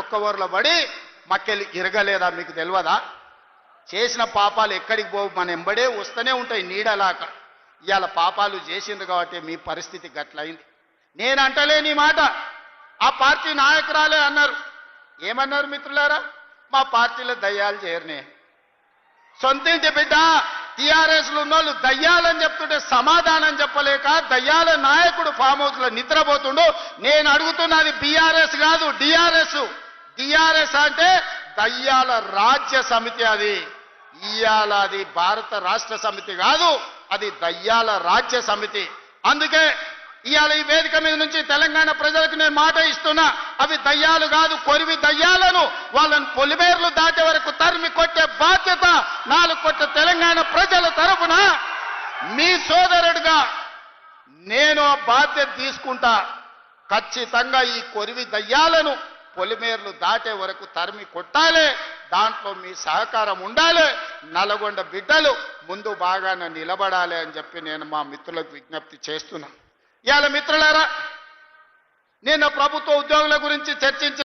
బొక్కవోర్ల పడి మక్కెలు ఇరగలేదా మీకు తెలియదా? చేసిన పాపాలు ఎక్కడికి పోవు, మన ఎంబడే వస్తూనే ఉంటాయి నీడలాక. ఇవాళ పాపాలు చేసిండ్రు కాబట్టి మీ పరిస్థితి గట్లయింది. నేను అంటలేని మాట ఆ పార్టీ నాయకురాలే అన్నారు. ఏమన్నారు మిత్రులారా? మా పార్టీలో దయ్యాలు చేరనే. సొంతింటి బిడ్డ టీఆర్ఎస్లు ఉన్నోళ్ళు దయ్యాలని చెప్తుంటే సమాధానం చెప్పలేక దయ్యాల నాయకుడు ఫామ్ హౌస్ లో నిద్రపోతుండు. నేను అడుగుతున్నది బీఆర్ఎస్ కాదు, డిఆర్ఎస్. డిఆర్ఎస్ అంటే దయ్యాల రాజ్య సమితి. అది ఇయాల అది భారత రాష్ట్ర సమితి కాదు, అది దయ్యాల రాజ్య సమితి. అందుకే ఇవాళ ఈ వేదిక మీద నుంచి తెలంగాణ ప్రజలకు నేను మాట ఇస్తున్నా, అవి దయ్యాలు కాదు, కొరివి దయ్యాలను వాళ్ళని పొలిమేర్లు దాటే వరకు తరిమి కొట్టే బాధ్యత 4 కోట్ల తెలంగాణ ప్రజల తరఫున మీ సోదరుడిగా నేను ఆ బాధ్యత తీసుకుంటా. ఖచ్చితంగా ఈ కొరివి దయ్యాలను పొలిమేర్లు దాటే వరకు తరిమి కొట్టాలి. దాంట్లో మీ సహకారం ఉండాలి. నల్గొండ బిడ్డలు ముందు బాగానే నిలబడాలి అని చెప్పి నేను మా మిత్రులకు విజ్ఞప్తి చేస్తున్నా. ఇవాళ మిత్రులారా, నేను ప్రభుత్వ ఉద్యోగుల గురించి చర్చించిన